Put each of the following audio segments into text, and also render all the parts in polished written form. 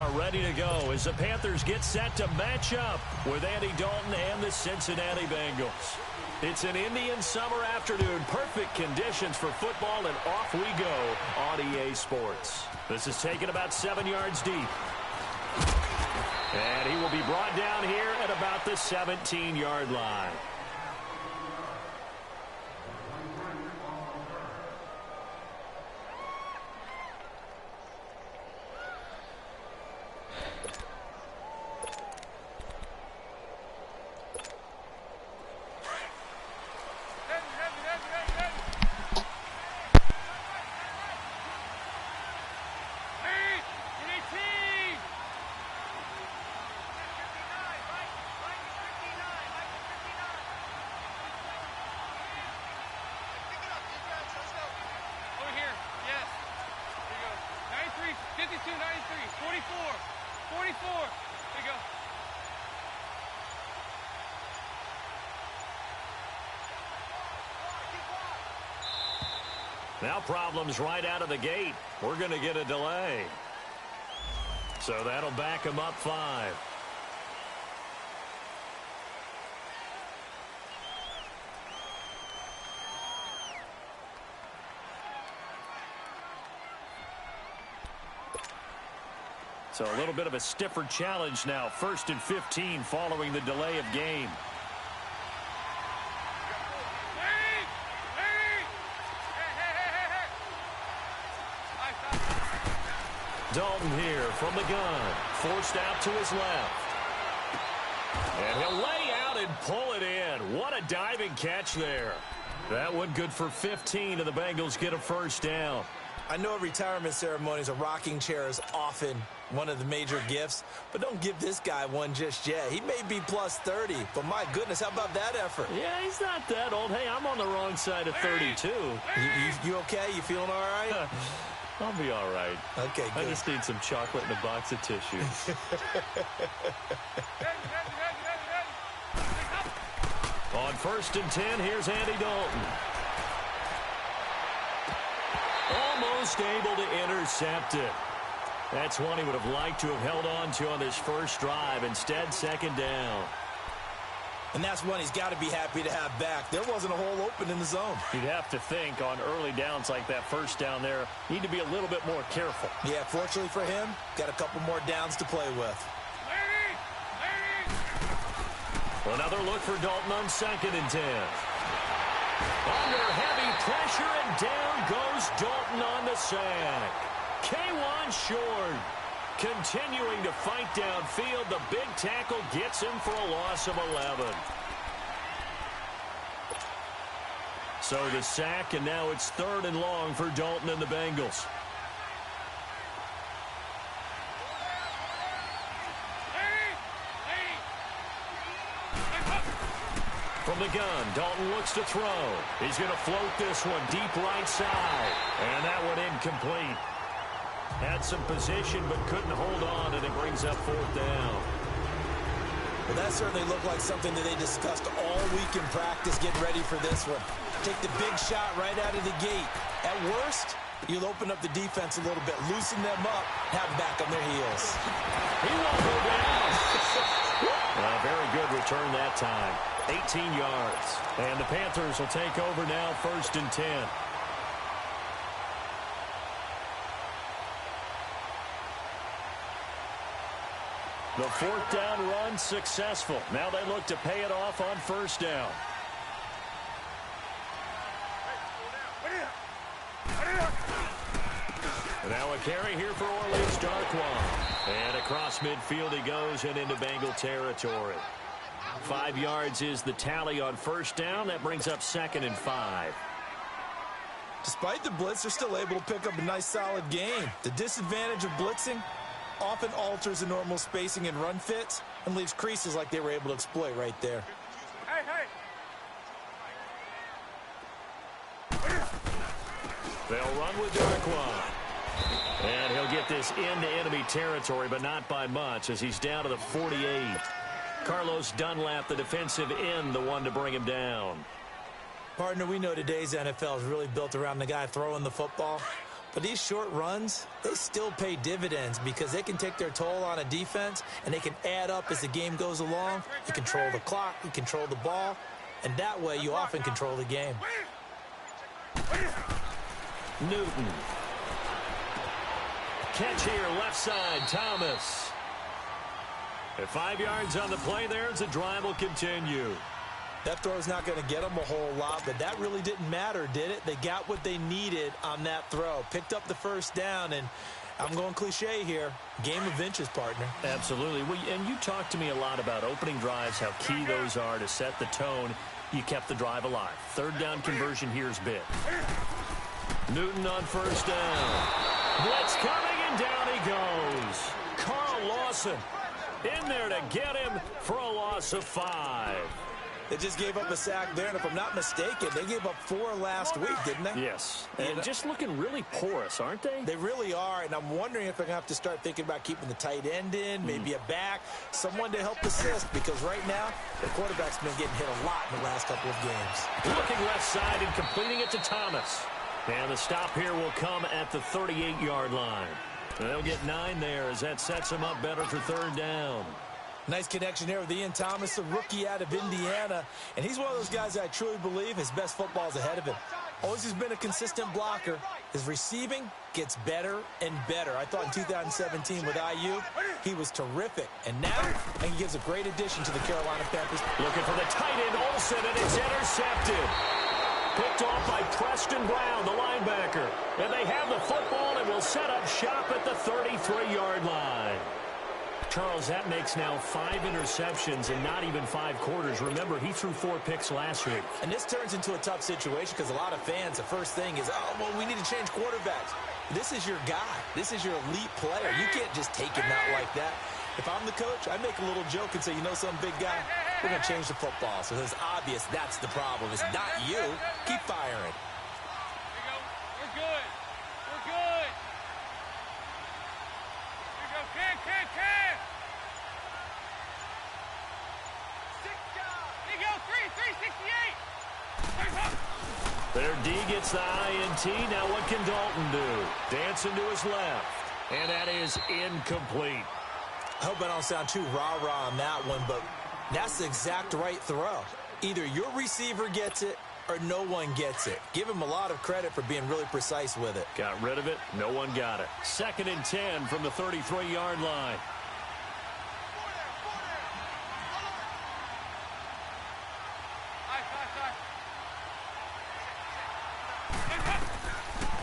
Are ready to go as the Panthers get set to match up with Andy Dalton and the Cincinnati Bengals. It's an Indian summer afternoon, perfect conditions for football, and off we go on EA Sports. This is taken about 7 yards deep. And he will be brought down here at about the 17-yard line. Now problems right out of the gate. We're going to get a delay. So that'll back him up 5. So a little bit of a stiffer challenge now. 1st and 15 following the delay of game. Dalton here from the gun, forced out to his left. And he'll lay out and pull it in. What a diving catch there. That one good for 15, and the Bengals get a first down. I know at retirement ceremonies, a rocking chair is often one of the major gifts, but don't give this guy one just yet. He may be plus 30, but my goodness, how about that effort? Yeah, he's not that old. Hey, I'm on the wrong side of 32. You okay? You feeling all right? I'll be all right. Okay, good. I just need some chocolate and a box of tissue. On 1st and 10, here's Andy Dalton. Almost able to intercept it. That's one he would have liked to have held on to on this first drive. Instead, 2nd down. And that's one he's got to be happy to have back. There wasn't a hole open in the zone. You'd have to think on early downs like that first down there, need to be a little bit more careful. Yeah, fortunately for him, got a couple more downs to play with. Another look for Dalton on 2nd and 10. Under heavy pressure, and down goes Dalton on the sack. K1 short. Continuing to fight downfield, the big tackle gets him for a loss of 11. So the sack, and now it's 3rd and long for Dalton and the Bengals. From the gun, Dalton looks to throw. He's going to float this one deep right side. And that one incomplete. Had some position but couldn't hold on, and it brings up 4th down. Well, that certainly looked like something that they discussed all week in practice getting ready for this one. Take the big shot right out of the gate. At worst, you'll open up the defense a little bit, loosen them up, have them back on their heels. He won't go down. Very good return that time. 18 yards. And the Panthers will take over now, 1st and 10. The 4th down run successful. Now they look to pay it off on 1st down. Now a carry here for Orleans Darkwan. And across midfield he goes and into Bengal territory. 5 yards is the tally on 1st down. That brings up 2nd and 5. Despite the blitz, they're still able to pick up a nice solid game. The disadvantage of blitzing often alters the normal spacing and run fits and leaves creases like they were able to exploit right there. They'll run with Darkwan. And he'll get this into enemy territory, but not by much as he's down to the 48. Carlos Dunlap, the defensive end, the one to bring him down. Partner, we know today's NFL is really built around the guy throwing the football. But these short runs, they still pay dividends because they can take their toll on a defense, and they can add up as the game goes along. You control the clock, you control the ball, and that way you often control the game. Newton. Catch here, left side, Thomas. At 5 yards on the play there as the drive will continue. That throw is not going to get them a whole lot, but that really didn't matter, did it? They got what they needed on that throw. Picked up the first down, and I'm going cliche here. Game of inches, partner. Absolutely. Well, and you talked to me a lot about opening drives, how key those are to set the tone. You kept the drive alive. Third down conversion here is big. Newton on first down. Blitz coming, and down he goes. Carl Lawson in there to get him for a loss of 5. They just gave up a sack there, and if I'm not mistaken, they gave up 4 last week, didn't they? Yes, and just looking really porous, aren't they? They really are, and I'm wondering if they're going to have to start thinking about keeping the tight end in, maybe a back, someone to help assist, because right now, the quarterback's been getting hit a lot in the last couple of games. Looking left side and completing it to Thomas. And the stop here will come at the 38-yard line. They'll get 9 there as that sets them up better for third down. Nice connection there with Ian Thomas, a rookie out of Indiana. And he's one of those guys that I truly believe his best football is ahead of him. Always has been a consistent blocker. His receiving gets better and better. I thought in 2017 with IU, he was terrific. And now, I think he gives a great addition to the Carolina Panthers. Looking for the tight end, Olsen, and it's intercepted. Picked off by Preston Brown, the linebacker. And they have the football and will set up shop at the 33-yard line. Charles, that makes now 5 interceptions in not even 5 quarters. Remember, he threw 4 picks last week. And this turns into a tough situation because a lot of fans, the first thing is, oh, well, we need to change quarterbacks. This is your guy. This is your elite player. You can't just take him out like that. If I'm the coach, I make a little joke and say, you know some big guy, we're going to change the football. So it's obvious that's the problem. It's not you. Keep firing. We're good. We're good. Here we go. Can. Here you go. 368. Their D gets the INT. Now what can Dalton do? Dancing to his left. And that is incomplete. I hope I don't sound too rah-rah on that one, but that's the exact right throw. Either your receiver gets it or no one gets it. Give him a lot of credit for being really precise with it. Got rid of it. No one got it. 2nd and 10 from the 33-yard line.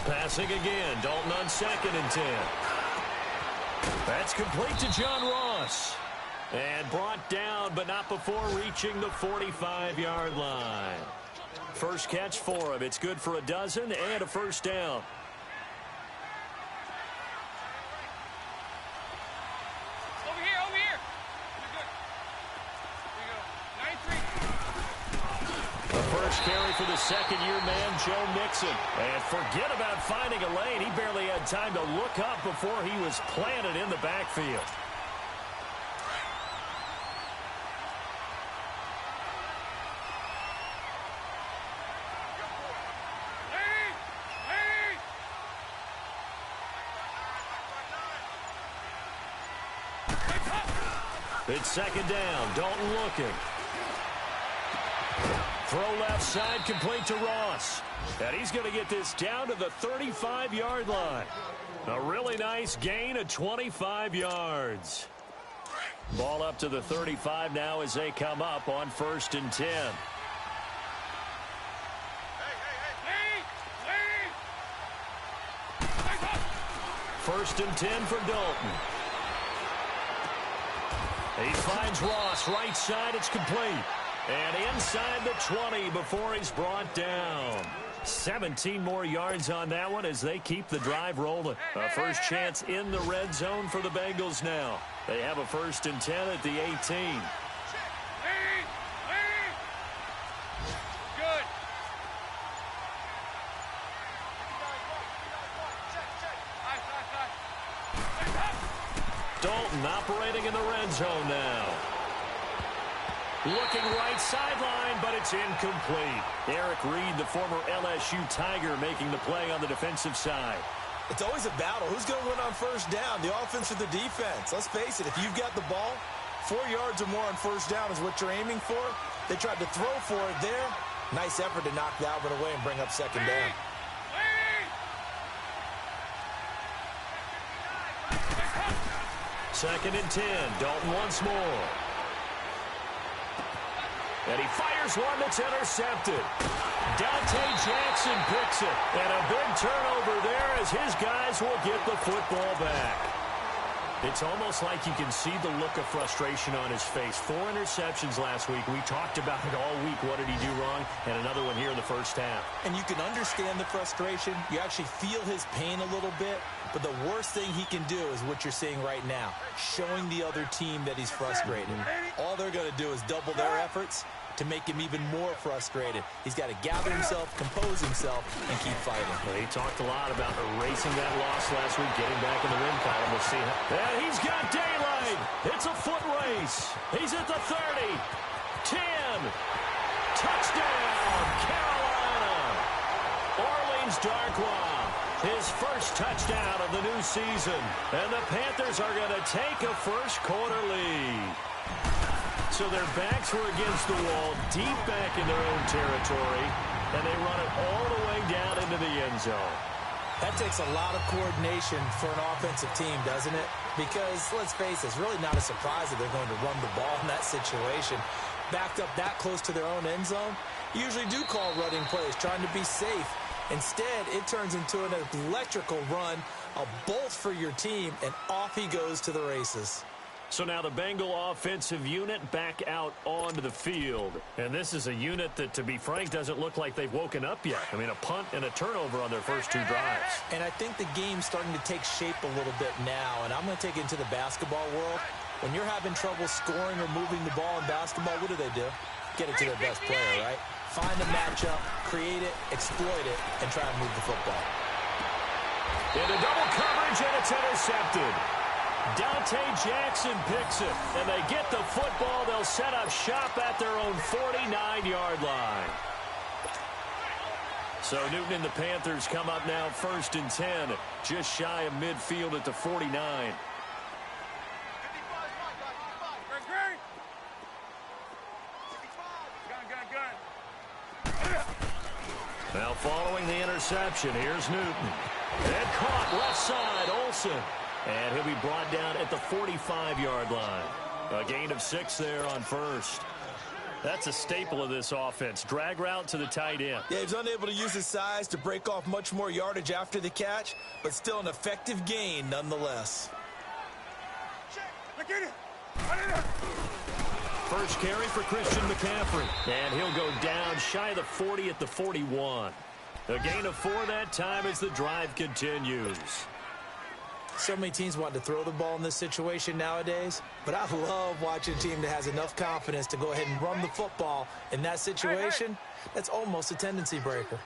Passing again. Dalton on 2nd and 10. That's complete to John Ross. And brought down, but not before reaching the 45-yard line. First catch for him. It's good for a dozen and a first down. Over here. You're good. Here you go. 9-3. The first carry for the second-year man, Joe Mixon. And forget about finding a lane. He barely had time to look up before he was planted in the backfield. It's 2nd down. Dalton looking. Throw left side, complete to Ross. And he's going to get this down to the 35-yard line. A really nice gain of 25 yards. Ball up to the 35 now as they come up on 1st and 10. First and 10 for Dalton. He finds Ross, right side, it's complete. And inside the 20 before he's brought down. 17 more yards on that one as they keep the drive rolling. A first chance in the red zone for the Bengals now. They have a 1st and 10 at the 18. Dalton operating in the red zone now. Looking right sideline, but it's incomplete. Eric Reed, the former LSU Tiger, making the play on the defensive side. It's always a battle. Who's going to win on first down, the offense or the defense? Let's face it, if you've got the ball, 4 yards or more on first down is what you're aiming for. They tried to throw for it there. Nice effort to knock that one away and bring up second down. Second and 10. Dalton once more. And he fires one that's intercepted. Dante Jackson picks it. And a big turnover there as his guys will get the football back. It's almost like you can see the look of frustration on his face. 4 interceptions last week. We talked about it all week. What did he do wrong? And another one here in the first half. And you can understand the frustration. You actually feel his pain a little bit. But the worst thing he can do is what you're seeing right now, showing the other team that he's frustrated. All they're going to do is double their efforts to make him even more frustrated. He's got to gather himself, compose himself, and keep fighting. Well, he talked a lot about erasing that loss last week, getting back in the win column. We'll see how. And he's got daylight. It's a foot race. He's at the 30. 10. Touchdown, Carolina. Orleans Darkwa. His first touchdown of the new season. And the Panthers are going to take a first quarter lead. So their backs were against the wall, deep back in their own territory, and they run it all the way down into the end zone. That takes a lot of coordination for an offensive team, doesn't it? Because, let's face it, it's really not a surprise that they're going to run the ball in that situation. Backed up that close to their own end zone, you usually do call running plays, trying to be safe. Instead, it turns into an electrical run, a bolt for your team, and off he goes to the races. So now the Bengal offensive unit back out onto the field. And this is a unit that, to be frank, doesn't look like they've woken up yet. I mean, a punt and a turnover on their first 2 drives. And I think the game's starting to take shape a little bit now. And I'm going to take it into the basketball world. When you're having trouble scoring or moving the ball in basketball, what do? Get it to their best player, right? Find a matchup, create it, exploit it, and try and move the football. Into double coverage, and it's intercepted. Dante Jackson picks it, and they get the football. They'll set up shop at their own 49-yard line. So Newton and the Panthers come up now first and 10, just shy of midfield at the 49. Now following the interception, here's Newton. And caught left side, Olsen. And he'll be brought down at the 45-yard line. A gain of 6 there on first. That's a staple of this offense. Drag route to the tight end. Yeah, he's unable to use his size to break off much more yardage after the catch, but still an effective gain nonetheless. First carry for Christian McCaffrey. And he'll go down shy of the 40 at the 41. A gain of 4 that time as the drive continues. So many teams want to throw the ball in this situation nowadays, but I love watching a team that has enough confidence to go ahead and run the football in that situation. That's almost a tendency breaker.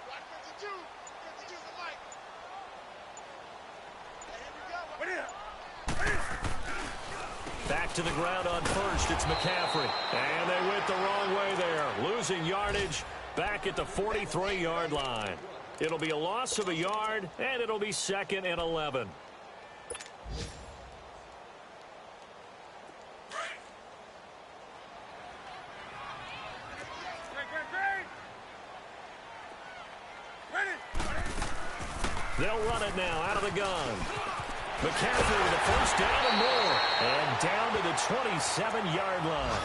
Back to the ground on first. It's McCaffrey. And they went the wrong way there. Losing yardage back at the 43-yard line. It'll be a loss of a yard, and it'll be 2nd and 11. They'll run it now out of the gun. McCaffrey with a first down and more. And down to the 27-yard line.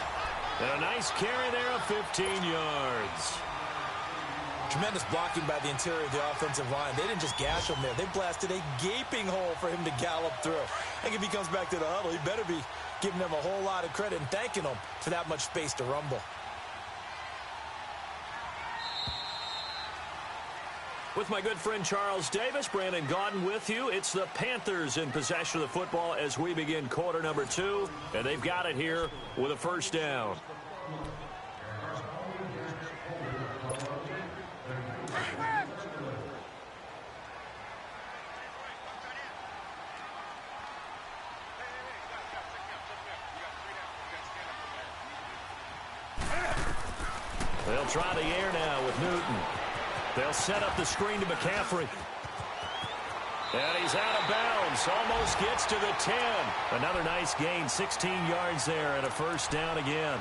And a nice carry there of 15 yards. Tremendous blocking by the interior of the offensive line. They didn't just gash him there. They blasted a gaping hole for him to gallop through. I think if he comes back to the huddle, he better be giving them a whole lot of credit and thanking them for that much space to rumble. With my good friend Charles Davis, Brandon Gaudin with you. It's the Panthers in possession of the football as we begin quarter number 2. And they've got it here with a first down. They'll try the air now with Newton. They'll set up the screen to McCaffrey. And he's out of bounds. Almost gets to the 10. Another nice gain, 16 yards there and a first down again.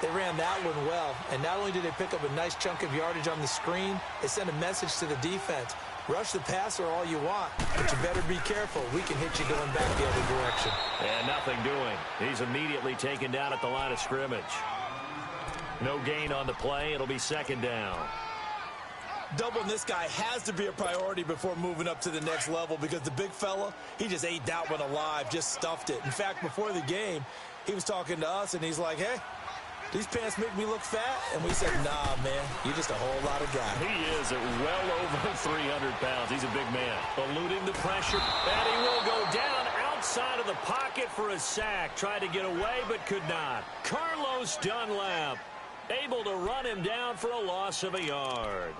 They ran that one well, and not only did they pick up a nice chunk of yardage on the screen, they sent a message to the defense. Rush the passer all you want, but you better be careful. We can hit you going back the other direction. And nothing doing. He's immediately taken down at the line of scrimmage. No gain on the play. It'll be second down. Doubling this guy has to be a priority before moving up to the next level because the big fella, he just ate that one alive, just stuffed it. In fact, before the game, he was talking to us, and he's like, hey, these pants make me look fat? And we said, nah, man, you're just a whole lot of guy. He is at well over 300 pounds. He's a big man. Eluding the pressure, and he will go down outside of the pocket for a sack. Tried to get away, but could not. Carlos Dunlap able to run him down for a loss of a yard.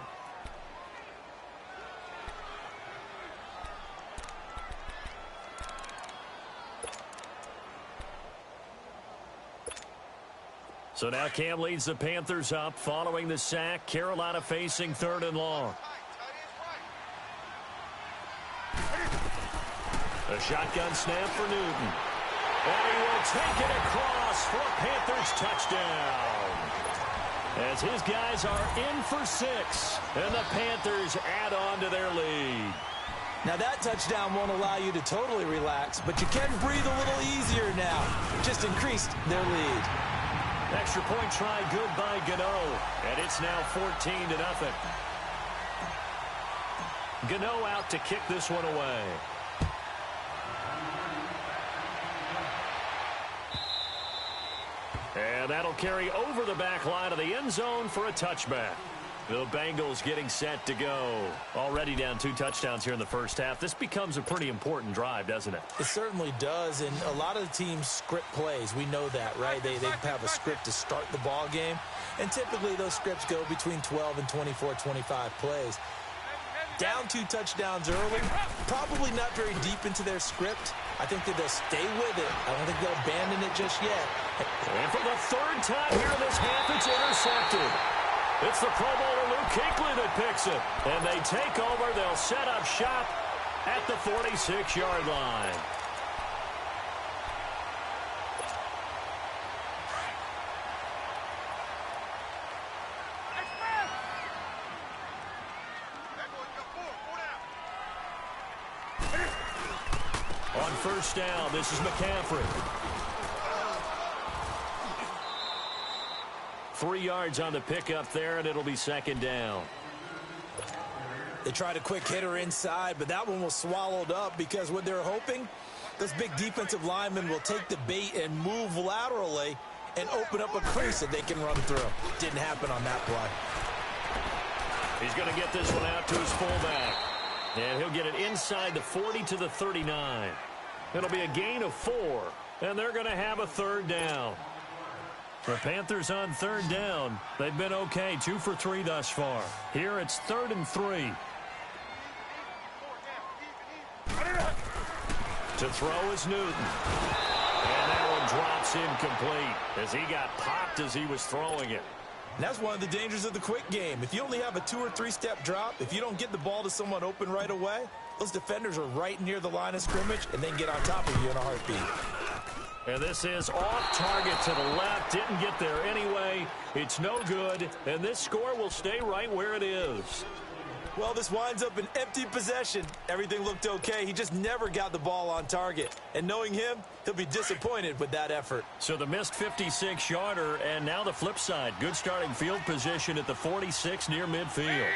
So now Cam leads the Panthers up following the sack. Carolina facing 3rd and long. A shotgun snap for Newton. And he will take it across for a Panthers touchdown. As his guys are in for 6. And the Panthers add on to their lead. Now that touchdown won't allow you to totally relax, but you can breathe a little easier now. Just increased their lead. Extra point try good by Gano. And it's now 14-0. Gano out to kick this one away. And that'll carry over the back line of the end zone for a touchback. The Bengals getting set to go. Already down 2 touchdowns here in the first half. This becomes a pretty important drive, doesn't it? It certainly does, and a lot of the teams script plays. We know that, right? They have a script to start the ball game, and typically those scripts go between 12 and 24, 25 plays. Down 2 touchdowns early, probably not very deep into their script. I think that they'll stay with it. I don't think they'll abandon it just yet. And for the 3rd time here in this half, it's intercepted. It's the Pro Bowler Luke Kuechly that picks it. And they take over. They'll set up shop at the 46-yard line. On first down, this is McCaffrey. 3 yards on the pickup there, and it'll be second down. They tried a quick hitter inside, but that one was swallowed up because what they're hoping, this big defensive lineman will take the bait and move laterally and open up a crease that they can run through. Didn't happen on that play. He's going to get this one out to his fullback. And he'll get it inside the 40 to the 39. It'll be a gain of 4, and they're going to have a 3rd down. The Panthers on 3rd down. They've been okay, 2 for 3 thus far. Here it's 3rd and 3. To throw is Newton. And that one drops incomplete as he got popped as he was throwing it. And that's one of the dangers of the quick game. If you only have a 2 or 3 step drop, if you don't get the ball to someone open right away, those defenders are right near the line of scrimmage and they can get on top of you in a heartbeat. And this is off target to the left. Didn't get there anyway. It's no good. And this score will stay right where it is. Well, this winds up an empty possession. Everything looked okay. He just never got the ball on target. And knowing him, he'll be disappointed with that effort. So the missed 56-yarder, and now the flip side. Good starting field position at the 46 near midfield.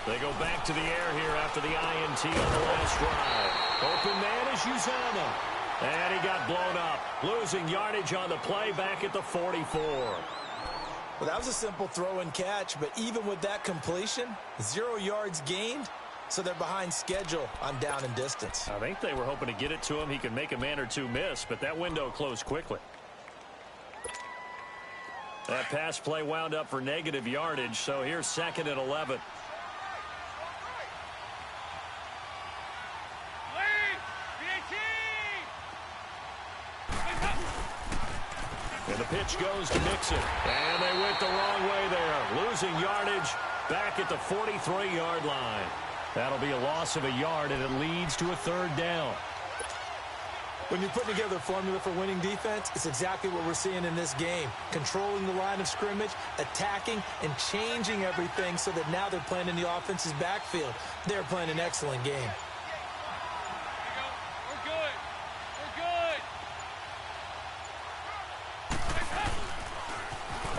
They go back to the air here after the INT on the last drive. Open man is Uzama. And he got blown up. Losing yardage on the play back at the 44. Well, that was a simple throw and catch, but even with that completion, 0 yards gained, so they're behind schedule on down and distance. I think they were hoping to get it to him. He could make a man or two miss, but that window closed quickly. That pass play wound up for negative yardage, so here's 2nd and 11. And The pitch goes to Mixon. And they went the wrong way there. Losing yardage back at the 43-yard line. That'll be a loss of a yard, and it leads to a third down. When you're putting together a formula for winning defense, it's exactly what we're seeing in this game. Controlling the line of scrimmage, attacking, and changing everything so that now they're playing in the offense's backfield. They're playing an excellent game. We're good. We're good.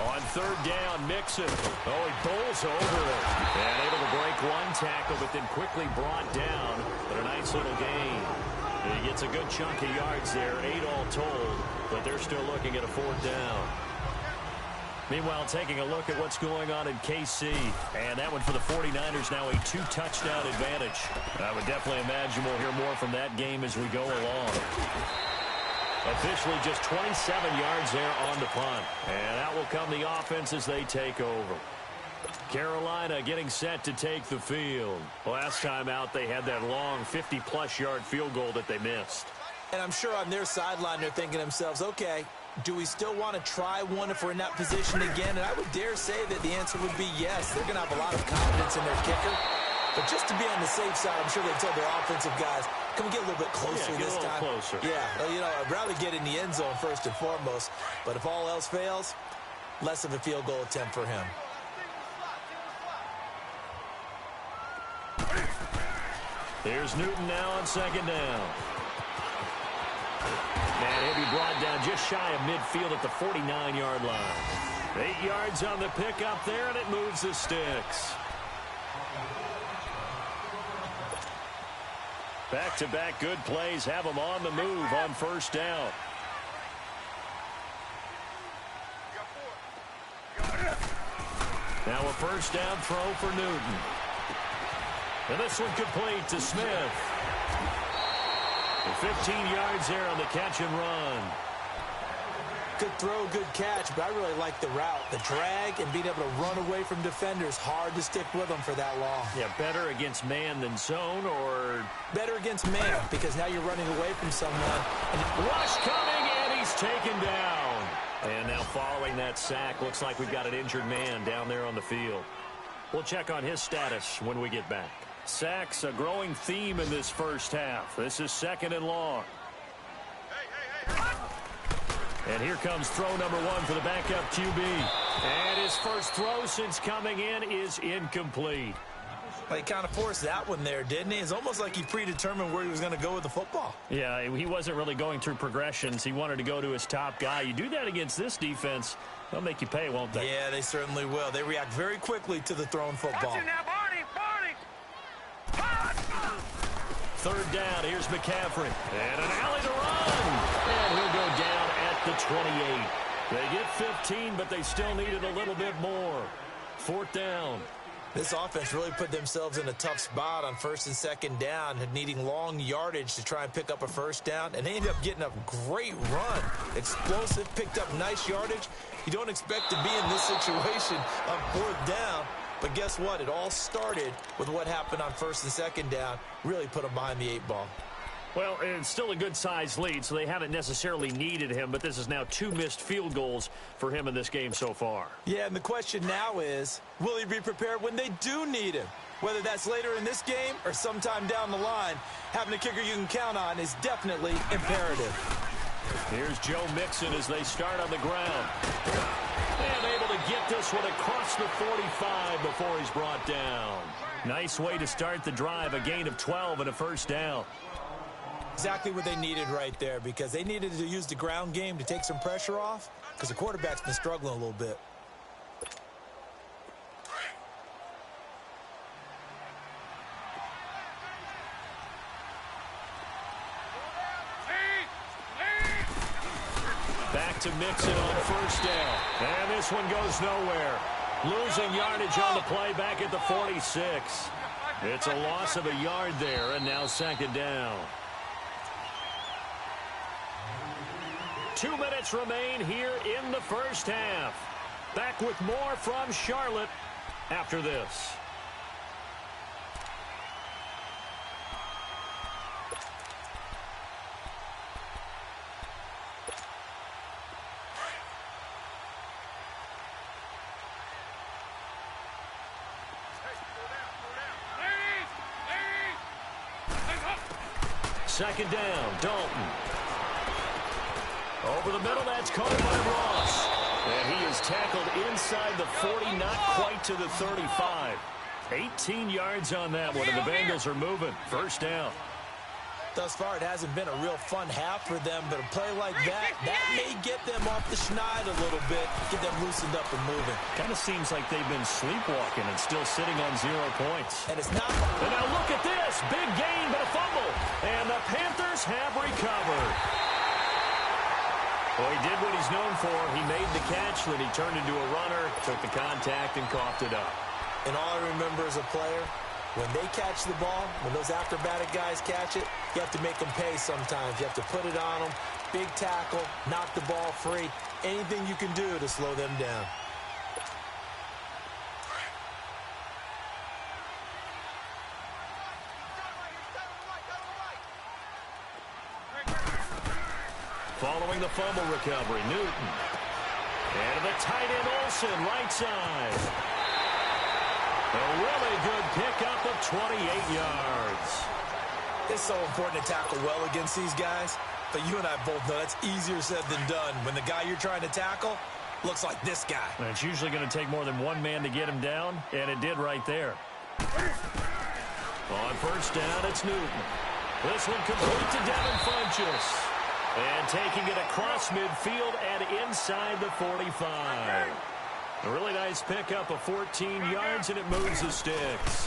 On third down, Mixon. Oh, he pulls over it. And able to break one tackle, but then quickly brought down. But a nice little gain. He gets a good chunk of yards there, 8 all told, but they're still looking at a fourth down. Meanwhile, taking a look at what's going on in KC, and that one for the 49ers now a 2-touchdown advantage. I would definitely imagine we'll hear more from that game as we go along. Officially just 27 yards there on the punt, and that will come the offense as they take over. Carolina getting set to take the field. Last time out, they had that long 50-plus yard field goal that they missed. And I'm sure on their sideline they're thinking to themselves, okay, do we still want to try one if we're in that position again? And I would dare say that the answer would be yes. They're going to have a lot of confidence in their kicker. But just to be on the safe side, I'm sure they told their offensive guys, can we get a little bit closer this time? Closer. Yeah, well, you know, I'd rather get in the end zone first and foremost. But if all else fails, less of a field goal attempt for him. Here's Newton now on second down. And he'll be brought down just shy of midfield at the 49-yard line. 8 yards on the pickup there, and it moves the sticks. Back-to-back good plays have them on the move on first down. Now a first down throw for Newton. And this one complete to Smith. 15 yards there on the catch and run. Good throw, good catch, but I really like the route. The drag and being able to run away from defenders. Hard to stick with them for that long. Yeah, better against man than zone, or? Better against man, because now you're running away from someone. Rush coming, and he's taken down. And now following that sack, looks like we've got an injured man down there on the field. We'll check on his status when we get back. Sacks, a growing theme in this first half. This is second and long. And here comes throw number one for the backup QB. And his first throw since coming in is incomplete. Well, he kind of forced that one there, didn't he? It's almost like he predetermined where he was going to go with the football. Yeah, he wasn't really going through progressions. He wanted to go to his top guy. You do that against this defense, they'll make you pay, won't they? Yeah, they certainly will. They react very quickly to the thrown football. Watch it now, Barney. Third down, here's McCaffrey. And an alley to run. And he'll go down at the 28. They get 15, but they still needed a little bit more. Fourth down. This offense really put themselves in a tough spot on first and second down, needing long yardage to try and pick up a first down, and they ended up getting a great run. Explosive, picked up nice yardage. You don't expect to be in this situation on fourth down, but guess what? It all started with what happened on first and second down. Really put them behind the 8 ball. Well, it's still a good-sized lead, so they haven't necessarily needed him, but this is now 2 missed field goals for him in this game so far. Yeah, and the question now is, will he be prepared when they do need him? Whether that's later in this game or sometime down the line, having a kicker you can count on is definitely imperative. Here's Joe Mixon as they start on the ground. And able to get this one across the 45 before he's brought down. Nice way to start the drive, a gain of 12 and a first down. Exactly what they needed right there, because they needed to use the ground game to take some pressure off, because the quarterback's been struggling a little bit. Back to Mixon on first down. And this one goes nowhere. Losing yardage on the play back at the 46. It's a loss of a yard there, and now second down. 2 minutes remain here in the first half. Back with more from Charlotte after this. Second down, Dalton. Over the middle, that's caught by Ross. And he is tackled inside the 40, not quite to the 35. 18 yards on that one, and the Bengals are moving. First down. Thus far, it hasn't been a real fun half for them, but a play like that may get them off the schneid a little bit, get them loosened up and moving. Kind of seems like they've been sleepwalking and still sitting on 0 points. And it's not. And now look at this. Big gain, but a fumble. And the Panthers have recovered. Well, he did what he's known for. He made the catch, then he turned into a runner, took the contact, and coughed it up. And all I remember as a player, when they catch the ball, when those acrobatic guys catch it, you have to make them pay sometimes. You have to put it on them, big tackle, knock the ball free, anything you can do to slow them down. Following the fumble recovery, Newton. And the tight end Olsen, right side. A really good pickup of 28 yards. It's so important to tackle well against these guys, but you and I both know that's easier said than done. When the guy you're trying to tackle looks like this guy. And it's usually going to take more than one man to get him down, and it did right there. On first down, it's Newton. This one complete to Devin Funchess. And taking it across midfield and inside the 45. A really nice pickup of 14 yards, and it moves the sticks.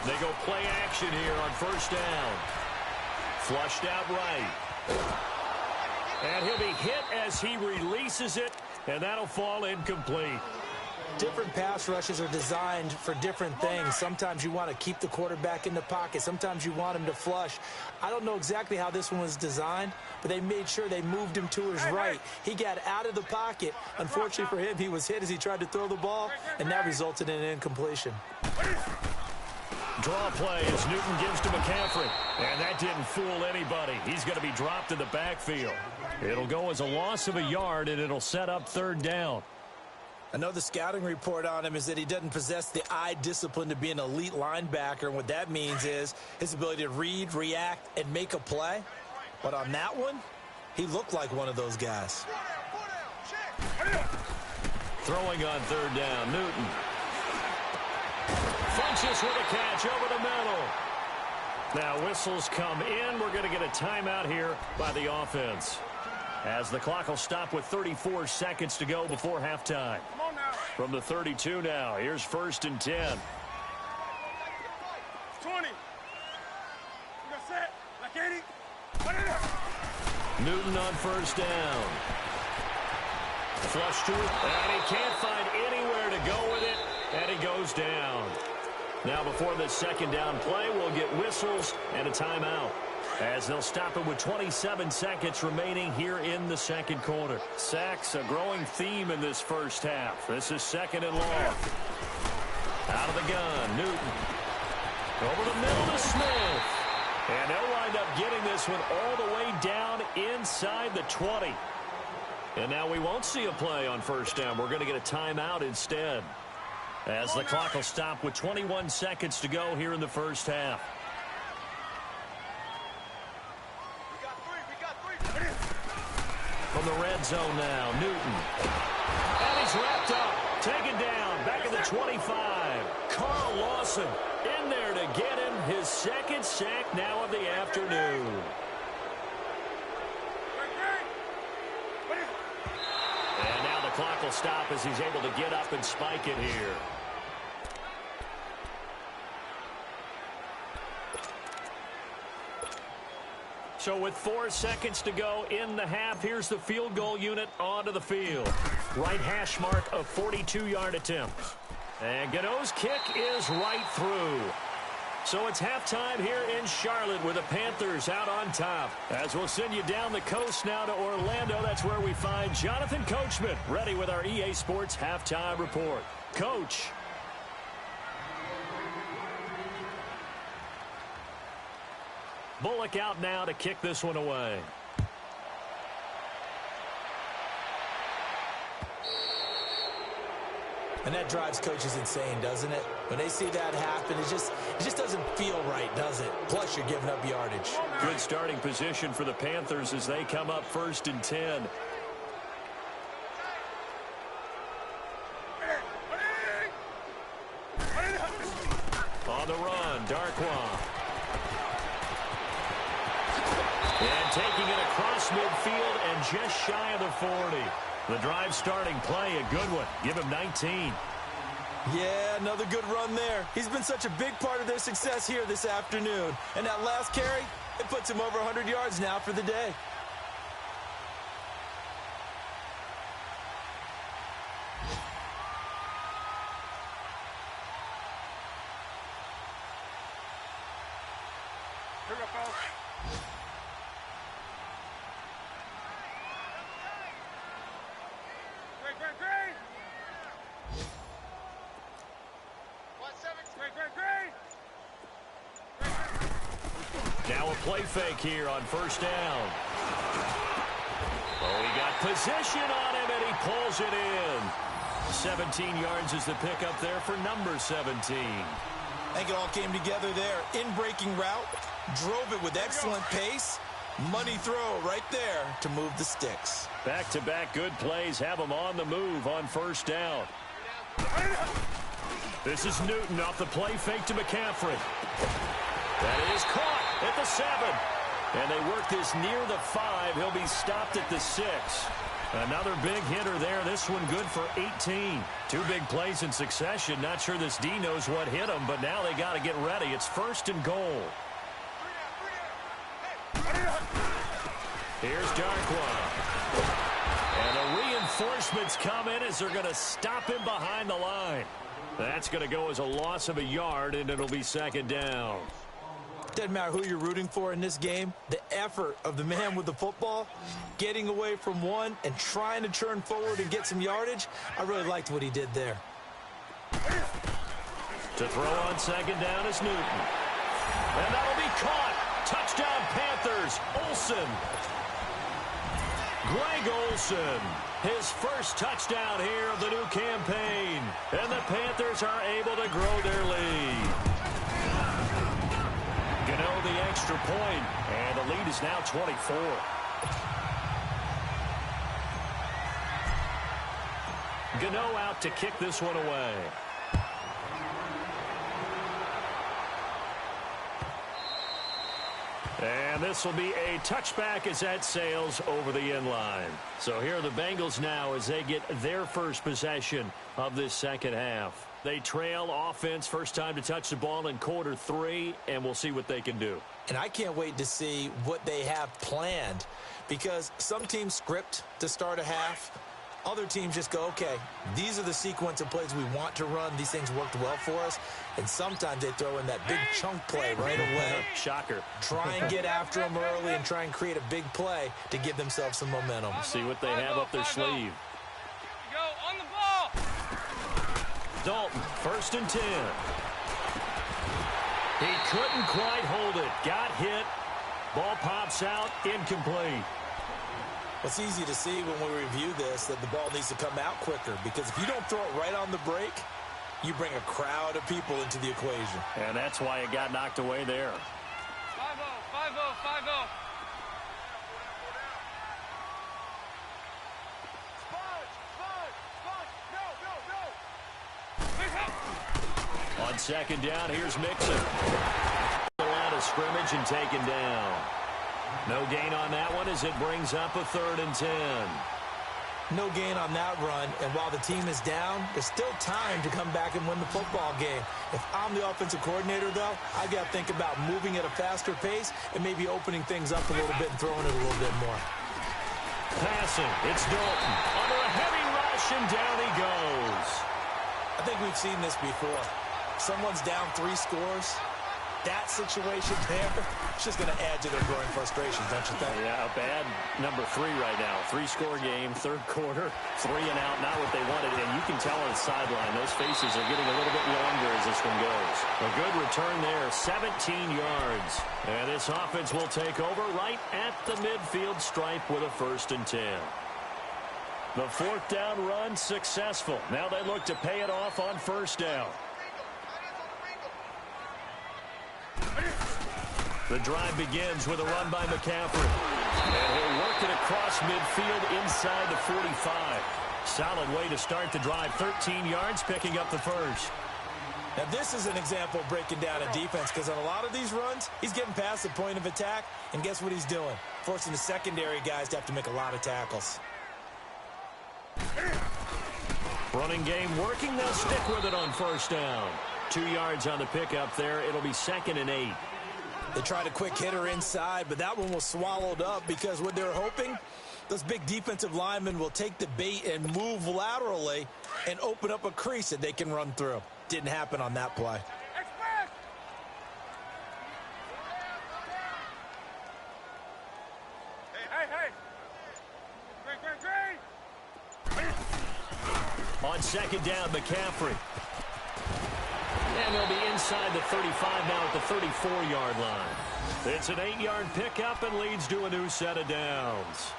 They go play action here on first down. Flushed out right. And he'll be hit as he releases it, and that'll fall incomplete. Different pass rushes are designed for different things. Sometimes you want to keep the quarterback in the pocket. Sometimes you want him to flush. I don't know exactly how this one was designed, but they made sure they moved him to his right. He got out of the pocket. Unfortunately for him, he was hit as he tried to throw the ball, and that resulted in an incompletion. Draw play as Newton gives to McCaffrey. And that didn't fool anybody. He's going to be dropped in the backfield. It'll go as a loss of a yard, and it'll set up third down. I know the scouting report on him is that he doesn't possess the eye discipline to be an elite linebacker. And what that means is his ability to read, react, and make a play. But on that one, he looked like one of those guys. Throwing on third down, Newton. Funchess with a catch over the middle. Now whistles come in. We're going to get a timeout here by the offense, as the clock will stop with 34 seconds to go before halftime. From the 32 now, here's first and 10. 20. Newton on first down. Flush to it, and he can't find anywhere to go with it, and he goes down. Now before the second down play, we'll get whistles and a timeout, as they'll stop it with 27 seconds remaining here in the second quarter. Sacks, a growing theme in this first half. This is second and long. Out of the gun, Newton. Over the middle to Smith. And they'll wind up getting this one all the way down inside the 20. And now we won't see a play on first down. We're going to get a timeout instead, as the clock will stop with 21 seconds to go here in the first half. From the red zone now, Newton. And he's wrapped up, taken down, back at the 25. Carl Lawson in there to get him his second sack now of the afternoon. And now the clock will stop as he's able to get up and spike it here. So with 4 seconds to go in the half, here's the field goal unit onto the field. Right hash mark of 42-yard attempt. And Gano's kick is right through. So it's halftime here in Charlotte with the Panthers out on top. As we'll send you down the coast now to Orlando, that's where we find Jonathan Coachman, ready with our EA Sports halftime report. Coach. Bullock out now to kick this one away. And that drives coaches insane, doesn't it? When they see that happen, it just doesn't feel right, does it? Plus, you're giving up yardage. Good starting position for the Panthers as they come up 1st and 10. On the run, Darkwa. And taking it across midfield and just shy of the 40. The drive starting play, a good one. Give him 19. Yeah, another good run there. He's been such a big part of their success here this afternoon. And that last carry, it puts him over 100 yards now for the day. Now a play fake here on 1st down. Oh, he got position on him, and he pulls it in. 17 yards is the pickup there for number 17. I think it all came together there. In-breaking route, drove it with excellent pace. Money throw right there to move the sticks. Back-to-back good plays have him on the move on 1st down. This is Newton off the play fake to McCaffrey. That is caught at the 7. And they work this near the 5. He'll be stopped at the 6. Another big hitter there. This one good for 18. 2 big plays in succession. Not sure this D knows what hit him, but now they got to get ready. It's 1st and goal. Here's Darkwa. And the reinforcements come in as they're going to stop him behind the line. That's going to go as a loss of a yard, and it'll be 2nd down. Doesn't matter who you're rooting for in this game. The effort of the man with the football, getting away from one and trying to turn forward and get some yardage, I really liked what he did there. To throw on 2nd down is Newton. And that'll be caught. Touchdown Panthers. Olsen. Greg Olsen. His first touchdown here of the new campaign. And the Panthers are able to grow their lead. Gano the extra point, and the lead is now 24. Gano out to kick this one away. And this will be a touchback as that sails over the end line. So here are the Bengals now as they get their first possession of this 2nd half. They trail offense, first time to touch the ball in quarter 3, and we'll see what they can do. And I can't wait to see what they have planned, because some teams script to start a half. Other teams just go, okay, these are the sequence of plays we want to run. These things worked well for us. And sometimes they throw in that big chunk play right away. Shocker. Try and get after them early and try and create a big play to give themselves some momentum. See what they have up their sleeve. Go on the ball. Dalton, 1st and 10. He couldn't quite hold it. Got hit. Ball pops out. Incomplete. It's easy to see when we review this that the ball needs to come out quicker, because if you don't throw it right on the break, you bring a crowd of people into the equation. And that's why it got knocked away there. 5-0, 5-0, 5-0. On 2nd down, here's Mixon. The line of scrimmage and taken down. No gain on that one as it brings up a 3rd and 10. No gain on that run, and while the team is down, there's still time to come back and win the football game. If I'm the offensive coordinator, though, I've got to think about moving at a faster pace and maybe opening things up a little bit and throwing it a little bit more. Passing, it's Dalton. Under a heavy rush, and down he goes. I think we've seen this before. Someone's down 3 scores. That situation there, it's just going to add to their growing frustrations, don't you think? Yeah, a bad number 3 right now. 3-score game, 3rd quarter, 3 and out, not what they wanted. And you can tell on the sideline, those faces are getting a little bit longer as this one goes. A good return there, 17 yards. And this offense will take over right at the midfield stripe with a 1st and 10. The fourth down run successful. Now they look to pay it off on first down. The drive begins with a run by McCaffrey. And he'll work it across midfield inside the 45. Solid way to start the drive. 13 yards, picking up the first. Now, this is an example of breaking down a defense, because on a lot of these runs, he's getting past the point of attack, and guess what he's doing? Forcing the secondary guys to have to make a lot of tackles. Running game working. They'll stick with it on first down. 2 yards on the pickup there. It'll be 2nd and 8. They tried a quick hitter inside, but that one was swallowed up because what they're hoping, those big defensive linemen will take the bait and move laterally and open up a crease that they can run through. Didn't happen on that play. On second down, McCaffrey. And they'll be inside the 35 now at the 34-yard line. It's an 8-yard pickup and leads to a new set of downs.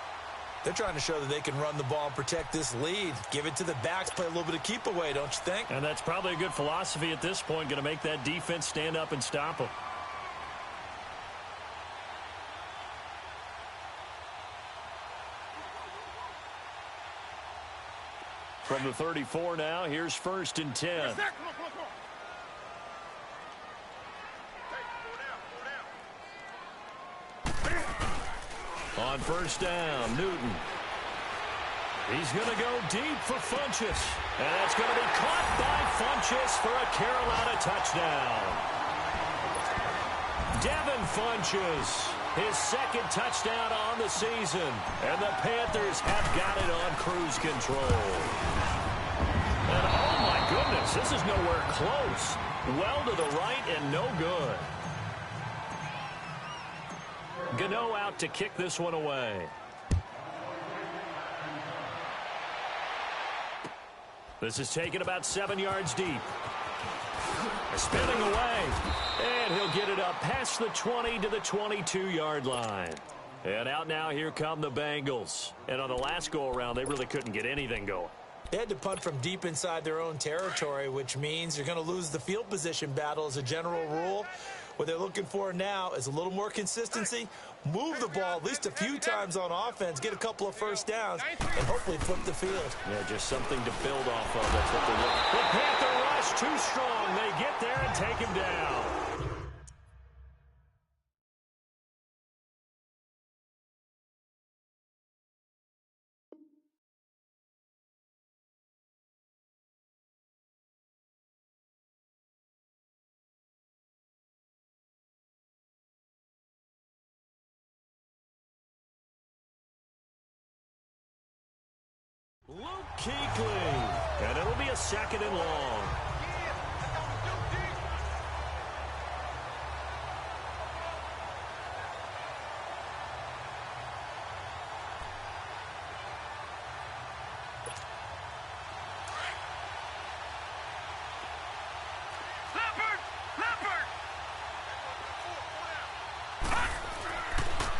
They're trying to show that they can run the ball and protect this lead. Give it to the backs, play a little bit of keep away, don't you think? And that's probably a good philosophy at this point, going to make that defense stand up and stop them. From the 34 now, here's 1st and 10. On first down, Newton. He's going to go deep for Funchess. And it's going to be caught by Funchess for a Carolina touchdown. Devin Funchess, his 2nd touchdown on the season. And the Panthers have got it on cruise control. And oh my goodness, this is nowhere close. Well to the right and no good. Gano out to kick this one away. This is taken about 7 yards deep. Spinning away. And he'll get it up past the 20 to the 22-yard line. And out now, here come the Bengals. And on the last go-around, they really couldn't get anything going. They had to punt from deep inside their own territory, which means you're going to lose the field position battle as a general rule. What they're looking for now is a little more consistency, move the ball at least a few times on offense, get a couple of first downs, and hopefully flip the field. Yeah, just something to build off of. That's what they're looking for. The Panther rush too strong. They get there and take him down. Luke Kuechly, and it'll be a 2nd and long.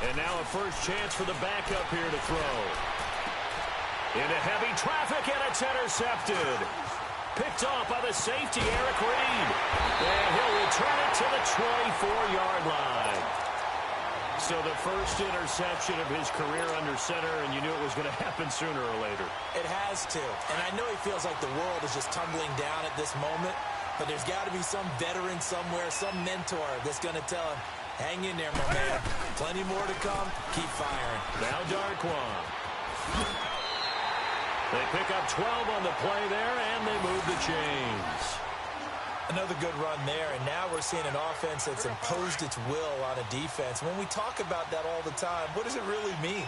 And now a first chance for the backup here to throw. Into heavy traffic, and it's intercepted. Picked off by the safety, Eric Reed. And he'll return it to the 24-yard line. So the first interception of his career under center, and you knew it was going to happen sooner or later. It has to. And I know he feels like the world is just tumbling down at this moment, but there's got to be some veteran somewhere, some mentor that's going to tell him, hang in there, my man. Plenty more to come. Keep firing. Now Darquan. They pick up 12 on the play there, and they move the chains. Another good run there, and now we're seeing an offense that's imposed its will on a defense. When we talk about that all the time, what does it really mean?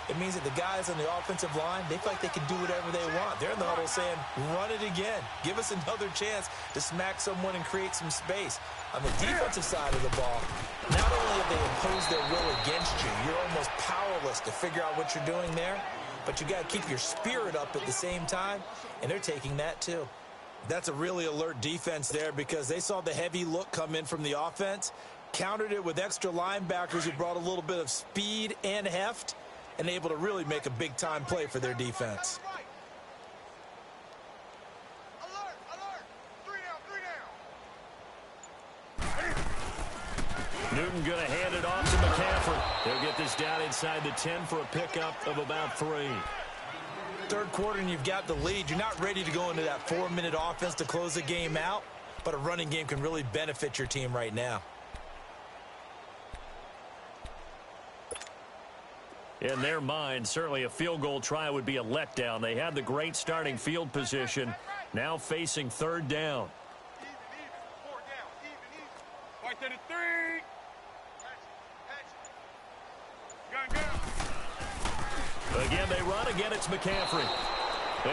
It means that the guys on the offensive line, they feel like they can do whatever they want. They're in the huddle saying, run it again. Give us another chance to smack someone and create some space. On the defensive side of the ball, not only have they imposed their will against you, you're almost powerless to figure out what you're doing there, but you got to keep your spirit up at the same time, and they're taking that too. That's a really alert defense there because they saw the heavy look come in from the offense, countered it with extra linebackers who brought a little bit of speed and heft, and able to really make a big-time play for their defense. Newton going to hand it off to McCaffrey. They'll get this down inside the 10 for a pickup of about 3. Third quarter and you've got the lead. You're not ready to go into that 4-minute offense to close the game out, but a running game can really benefit your team right now. In their mind, certainly a field goal try would be a letdown. They have the great starting field position, now facing third down. Right to the 3. Again, they run. Again, it's McCaffrey.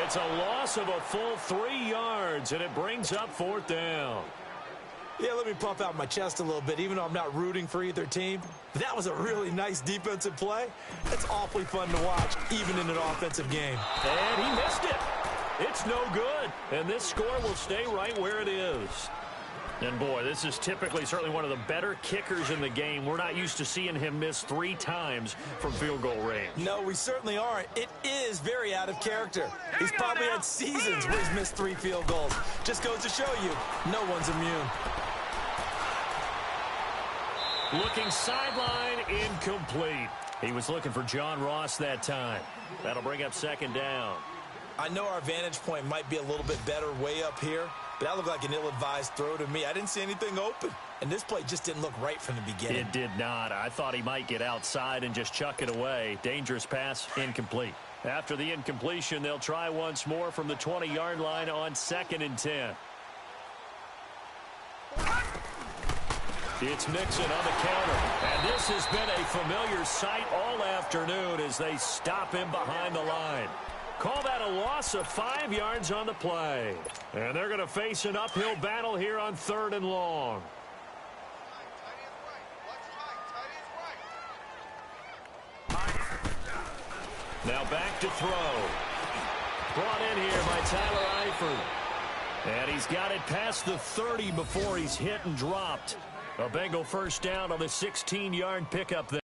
It's a loss of a full 3 yards, and it brings up fourth down. Yeah, let me puff out my chest a little bit, even though I'm not rooting for either team. That was a really nice defensive play. It's awfully fun to watch, even in an offensive game. And he missed it. It's no good. And this score will stay right where it is. And, boy, this is typically certainly one of the better kickers in the game. We're not used to seeing him miss 3 times from field goal range. No, we certainly aren't. It is very out of character. He's probably had seasons where he's missed 3 field goals. Just goes to show you, no one's immune. Looking sideline, incomplete. He was looking for John Ross that time. That'll bring up second down. I know our vantage point might be a little bit better way up here, but that looked like an ill-advised throw to me. I didn't see anything open, and this play just didn't look right from the beginning. It did not. I thought he might get outside and just chuck it away. Dangerous pass, incomplete. After the incompletion, they'll try once more from the 20-yard line on 2nd and 10. It's Mixon on the counter. And this has been a familiar sight all afternoon as they stop him behind the line. Call that a loss of 5 yards on the play. And they're going to face an uphill battle here on 3rd and long. Now back to throw. Brought in here by Tyler Eifert. And he's got it past the 30 before he's hit and dropped. A Bengal first down on the 16-yard pickup there.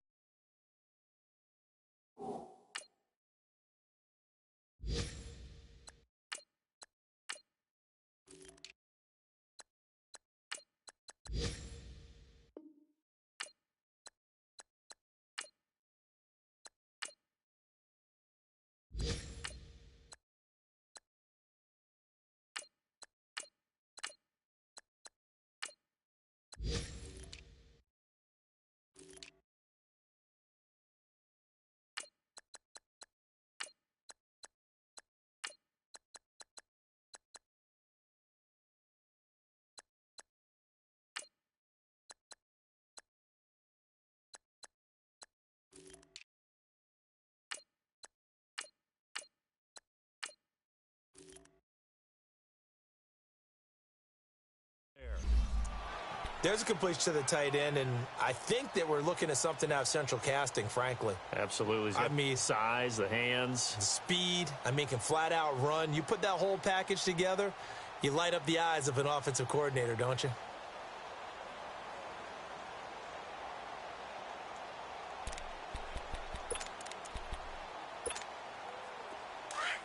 There's a completion to the tight end, and I think that we're looking at something out of central casting, frankly. Absolutely. I mean, size, the hands. Speed. I mean, can flat out run. You put that whole package together, you light up the eyes of an offensive coordinator, don't you?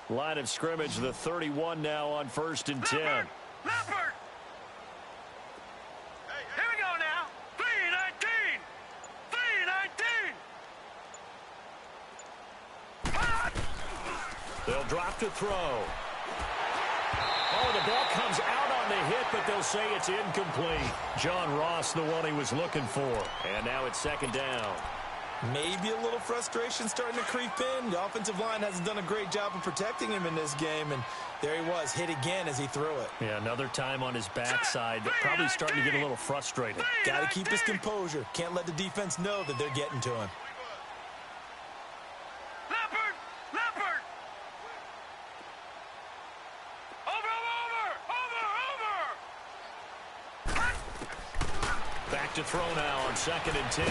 Line of scrimmage, the 31 now on 1st and 10. Leopard! Here we go now. 3-19. 3-19. They'll drop to throw. Oh, the ball comes out on the hit, but they'll say it's incomplete. John Ross, the one he was looking for. And now it's 2nd down. Maybe a little frustration starting to creep in. The offensive line hasn't done a great job of protecting him in this game, and there he was, hit again as he threw it. Yeah, another time on his backside, probably starting to get a little frustrated. Got to keep his composure. Can't let the defense know that they're getting to him. Leopard! Leopard! Over! Back to throw now on 2nd and 10.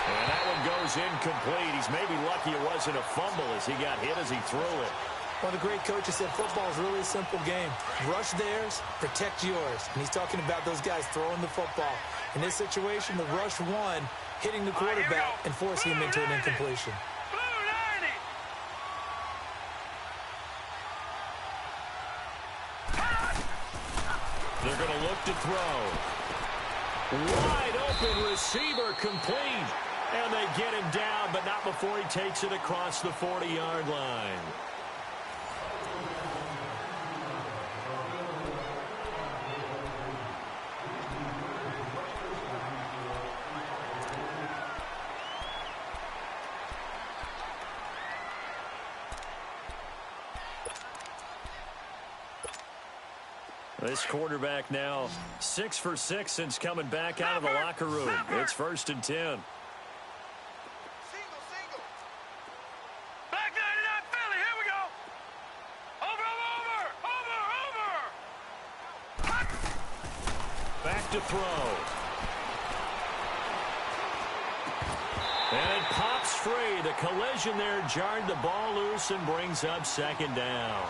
And that one goes incomplete. He's maybe lucky it wasn't a fumble as he got hit as he threw it. One of the great coaches said football is really a simple game. Rush theirs, protect yours. And he's talking about those guys throwing the football. In this situation, the rush one, hitting the quarterback and forcing him into an incompletion. They're going to look to throw. Wide open. Open receiver complete. And they get him down, but not before he takes it across the 40-yard line. This quarterback now 6 for 6 since coming back out of the locker room. It's 1st and 10. Back 99 Philly, here we go. Over. Back to throw. And it pops free. The collision there jarred the ball loose and brings up 2nd down.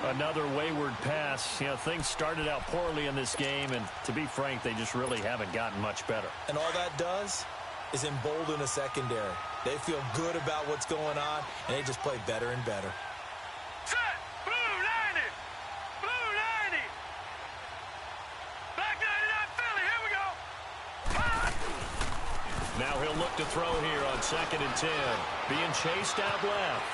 Another wayward pass. You know, things started out poorly in this game, and to be frank, they just really haven't gotten much better. And all that does is embolden a secondary. They feel good about what's going on, and they just play better and better. Set. Blue 90. Blue 90. Back 99 Philly, here we go. Now he'll look to throw here on 2nd and 10. Being chased out left.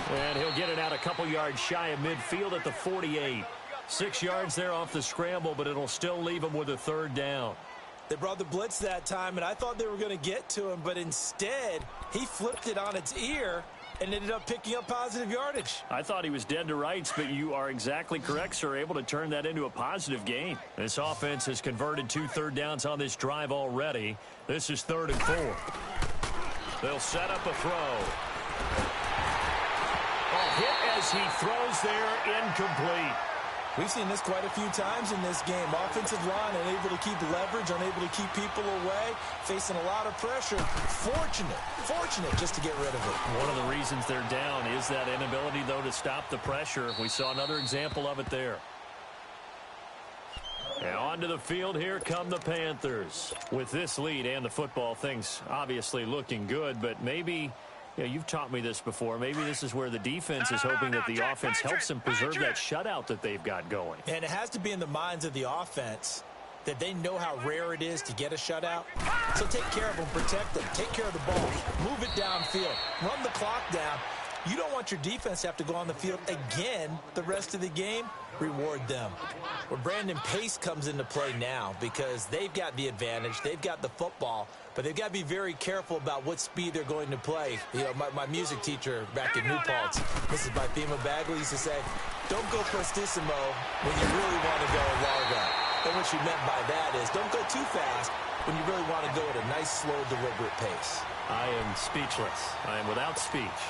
And he'll get it out a couple yards shy of midfield at the 48. 6 yards there off the scramble, but it'll still leave him with a 3rd down. They brought the blitz that time, and I thought they were going to get to him, but instead, he flipped it on its ear and ended up picking up positive yardage. I thought he was dead to rights, but you are exactly correct, sir, able to turn that into a positive gain. This offense has converted 2 third downs on this drive already. This is 3rd and 4. They'll set up a throw. Hit as he throws there, incomplete. We've seen this quite a few times in this game. Offensive line unable to keep leverage, unable to keep people away, facing a lot of pressure. Fortunate just to get rid of it. One of the reasons they're down is that inability, though, to stop the pressure. We saw another example of it there. And onto the field, here come the Panthers. With this lead and the football, things obviously looking good, but maybe... Yeah, you've taught me this before. Maybe this is where the defense is hoping that the offense helps them preserve that shutout that they've got going. And it has to be in the minds of the offense that they know how rare it is to get a shutout. So take care of them, protect them, take care of the ball, move it downfield, run the clock down. You don't want your defense to have to go on the field again the rest of the game. Reward them. Where Brandon Pace comes into play now because they've got the advantage. They've got the football, but they've got to be very careful about what speed they're going to play. You know, my music teacher back in New Paltz, Mrs. Bythema Bagley, used to say, don't go prestissimo when you really want to go largo. And what she meant by that is don't go too fast when you really want to go at a nice, slow, deliberate pace. I am speechless. I am without speech.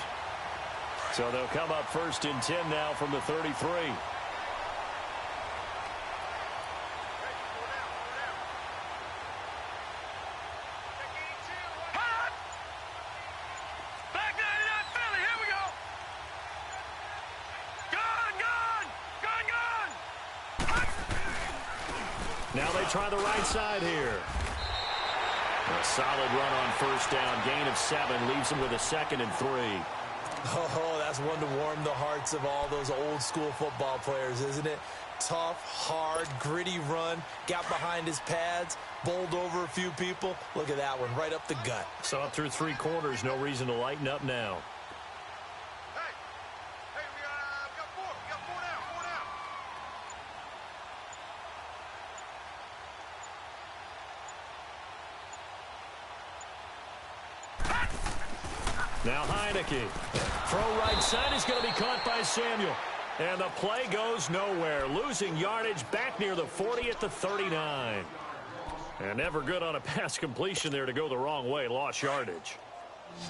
So they'll come up 1st and 10 now from the 33. Now they try the right side here. A solid run on 1st down. Gain of 7 leaves them with a 2nd and 3. Oh, that's one to warm the hearts of all those old school football players, isn't it? Tough, hard, gritty run. Got behind his pads, bowled over a few people. Look at that one, right up the gut. So up through 3 quarters, no reason to lighten up now. We got 4. We got 4 now. 4 now. Now Heineke. Throw right side is going to be caught by Samuel. And the play goes nowhere. Losing yardage back near the 40 at the 39. And never good on a pass completion there to go the wrong way. Lost yardage.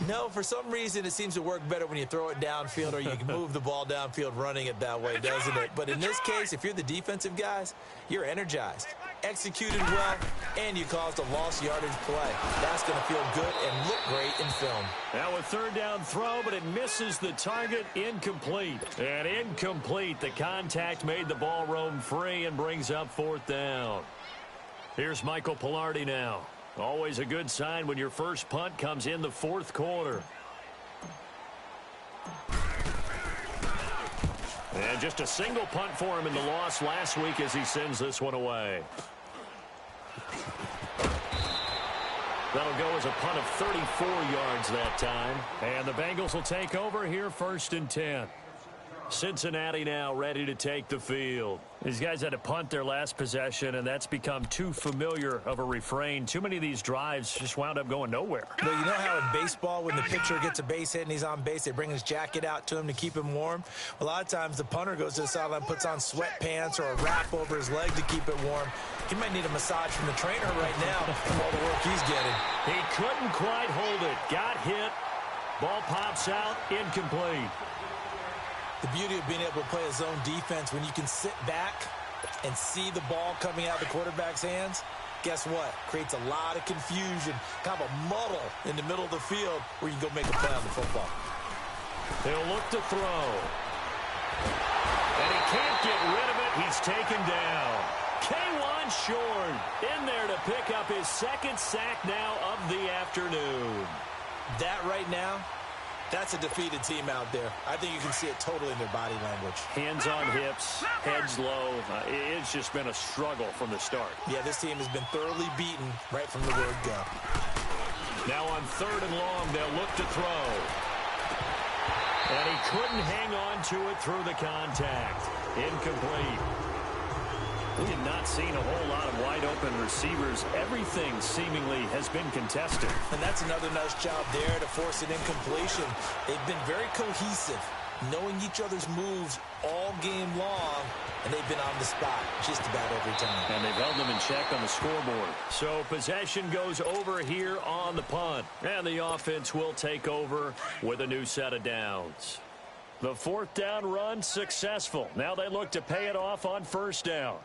No, for some reason it seems to work better when you throw it downfield or you can move the ball downfield running it that way, doesn't it? But in this case, if you're the defensive guys, you're energized, executed well, and you caused a lost yardage play. That's going to feel good and look great in film. Now a 3rd down throw, but it misses the target. Incomplete. And incomplete. The contact made the ball roam free and brings up 4th down. Here's Michael Pilardi now. Always a good sign when your first punt comes in the 4th quarter. And just a single punt for him in the loss last week as he sends this one away. That'll go as a punt of 34 yards that time. And the Bengals will take over here 1st and 10. Cincinnati now ready to take the field. These guys had to punt their last possession, and that's become too familiar of a refrain. Too many of these drives just wound up going nowhere. Well, you know how in baseball, when the pitcher gets a base hit and he's on base, they bring his jacket out to him to keep him warm? A lot of times the punter goes to the sideline, puts on sweatpants or a wrap over his leg to keep it warm. He might need a massage from the trainer right now from all the work he's getting. He couldn't quite hold it. Got hit. Ball pops out. Incomplete. The beauty of being able to play a zone defense, when you can sit back and see the ball coming out of the quarterback's hands, guess what? Creates a lot of confusion, kind of a muddle in the middle of the field where you can go make a play on the football. He'll look to throw. And he can't get rid of it. He's taken down. K1 Short in there to pick up his 2nd sack now of the afternoon. That right now, that's a defeated team out there. I think you can see it totally in their body language. Hands on hips, heads low. It's just been a struggle from the start. Yeah, this team has been thoroughly beaten right from the word go. Now on 3rd and long, they'll look to throw. And he couldn't hang on to it through the contact. Incomplete. We have not seen a whole lot of wide-open receivers. Everything seemingly has been contested. And that's another nice job there to force an incompletion. They've been very cohesive, knowing each other's moves all game long, and they've been on the spot just about every time. And they've held them in check on the scoreboard. So possession goes over here on the punt. And the offense will take over with a new set of downs. The 4th down run successful. Now they look to pay it off on 1st down.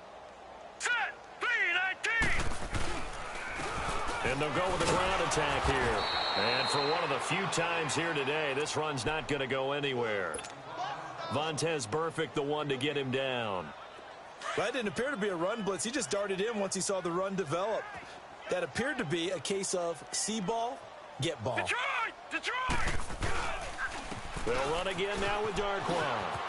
Set. 3-19. And they'll go with a ground attack here. And for one of the few times here today, this run's not going to go anywhere. Vontaze Burfict, the one to get him down. Well, that didn't appear to be a run blitz. He just darted in once he saw the run develop. That appeared to be a case of see ball, get ball. Detroit! Detroit! They'll run again now with Darquan.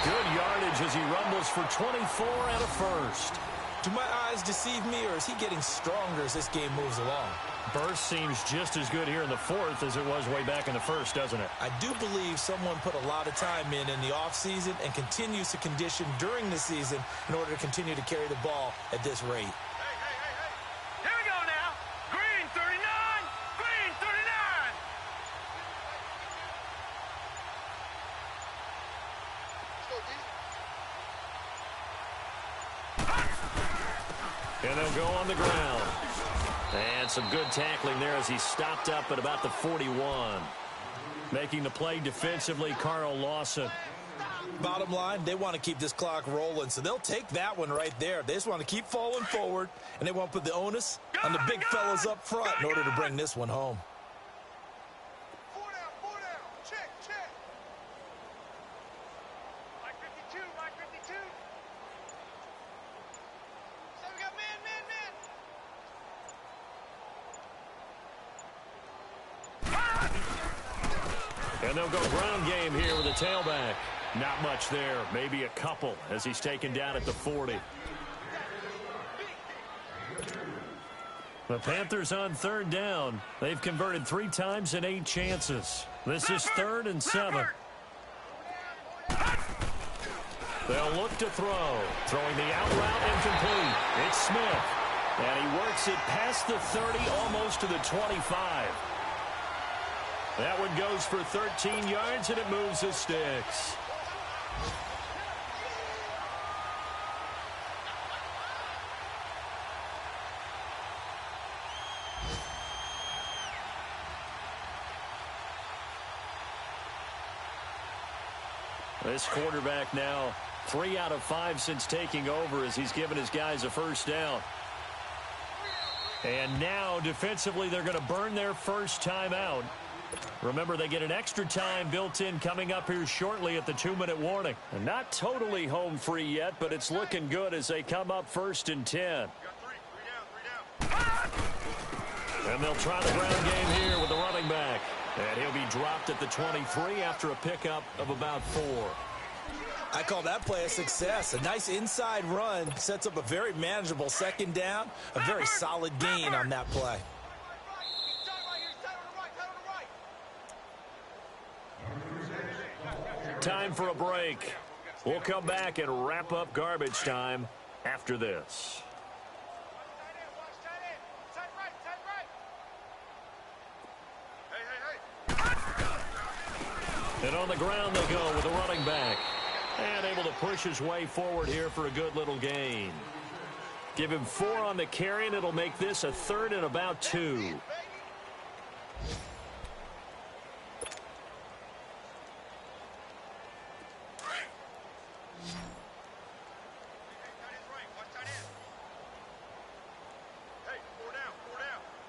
Good yardage as he rumbles for 24 and a first. Do my eyes deceive me, or is he getting stronger as this game moves along? Burst seems just as good here in the 4th as it was way back in the 1st, doesn't it? I do believe someone put a lot of time in the offseason and continues to condition during the season in order to continue to carry the ball at this rate. Hey! Here we go now. Green 39. Green 39. And they'll go on the ground. And some good tackling there as he stopped up at about the 41. Making the play defensively, Carl Lawson. Bottom line, they want to keep this clock rolling, so they'll take that one right there. They just want to keep falling forward, and they want to put the onus on the big fellas up front in order to bring this one home. 4 down. Check. Mike 52. So we got man. And they'll go ground game here with a tailback. Not much there. Maybe a couple as he's taken down at the 40. The Panthers on 3rd down. They've converted 3 times in 8 chances. This is 3rd and 7. They'll look to throw. Throwing the out route incomplete. It's Smith. And he works it past the 30, almost to the 25. That one goes for 13 yards, and it moves the sticks. This quarterback now 3 out of 5 since taking over as he's given his guys a 1st down. And now defensively they're going to burn their first time out. Remember, they get an extra time built in coming up here shortly at the 2-minute warning. And not totally home free yet, but it's looking good as they come up 1st and 10. And they'll try the ground game here with the running back. And he'll be dropped at the 23 after a pickup of about 4. I call that play a success. A nice inside run sets up a very manageable second down. A very solid gain on that play. Time for a break. We'll come back and wrap up garbage time after this. And on the ground they go with the running back. And able to push his way forward here for a good little gain. Give him 4 on the carry, and it'll make this a 3rd and about 2.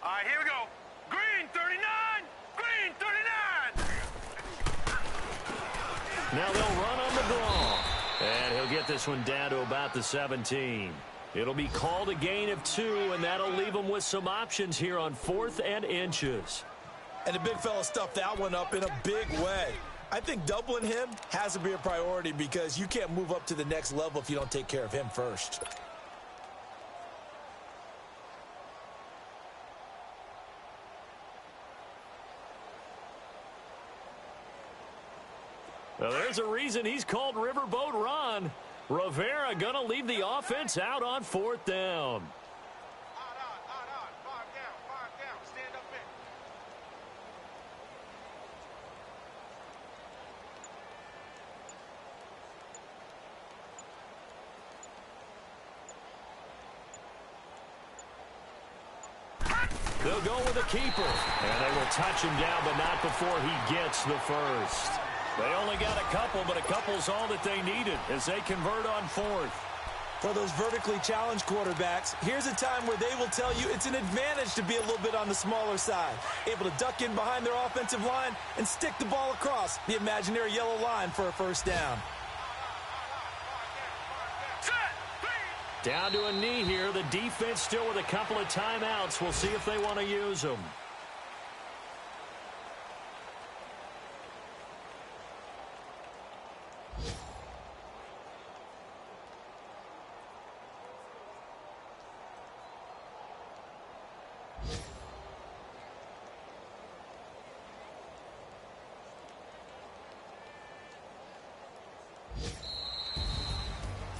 All right, here we go. Green 39. Green 39. Now they'll run on the draw. And he'll get this one down to about the 17. It'll be called a gain of 2, and that'll leave them with some options here on 4th and inches. And the big fella stuffed that one up in a big way. I think doubling him has to be a priority because you can't move up to the next level if you don't take care of him first. Well, there's a reason he's called Riverboat Ron. Rivera going to leave the offense out on 4th down. Five down. Stand up in. They'll go with a keeper. And they will touch him down, but not before he gets the first. They only got a couple, but a couple's all that they needed as they convert on 4th. For those vertically challenged quarterbacks, here's a time where they will tell you it's an advantage to be a little bit on the smaller side. Able to duck in behind their offensive line and stick the ball across the imaginary yellow line for a first down. Down to a knee here. The defense still with a couple of timeouts. We'll see if they want to use them.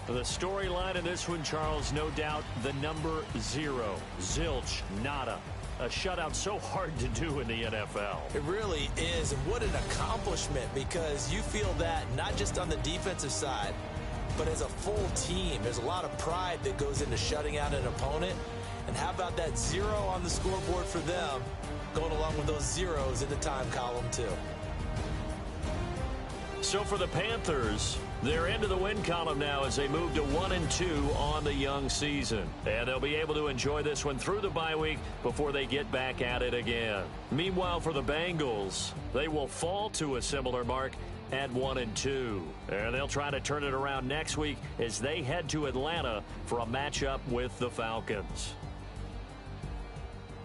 The storyline in this one, Charles, no doubt the number 0. Zilch, nada. A shutout so hard to do in the NFL. It really is, and what an accomplishment, because you feel that not just on the defensive side, but as a full team. There's a lot of pride that goes into shutting out an opponent. And how about that 0 on the scoreboard for them, going along with those zeros in the time column too. So for the Panthers, they're into the win column now as they move to 1-2 on the young season. And they'll be able to enjoy this one through the bye week before they get back at it again. Meanwhile, for the Bengals, they will fall to a similar mark at 1-2. And they'll try to turn it around next week as they head to Atlanta for a matchup with the Falcons.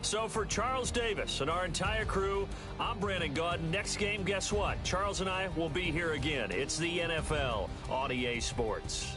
So for Charles Davis and our entire crew, I'm Brandon Gaudin. Next game, guess what? Charles and I will be here again. It's the NFL on EA Sports.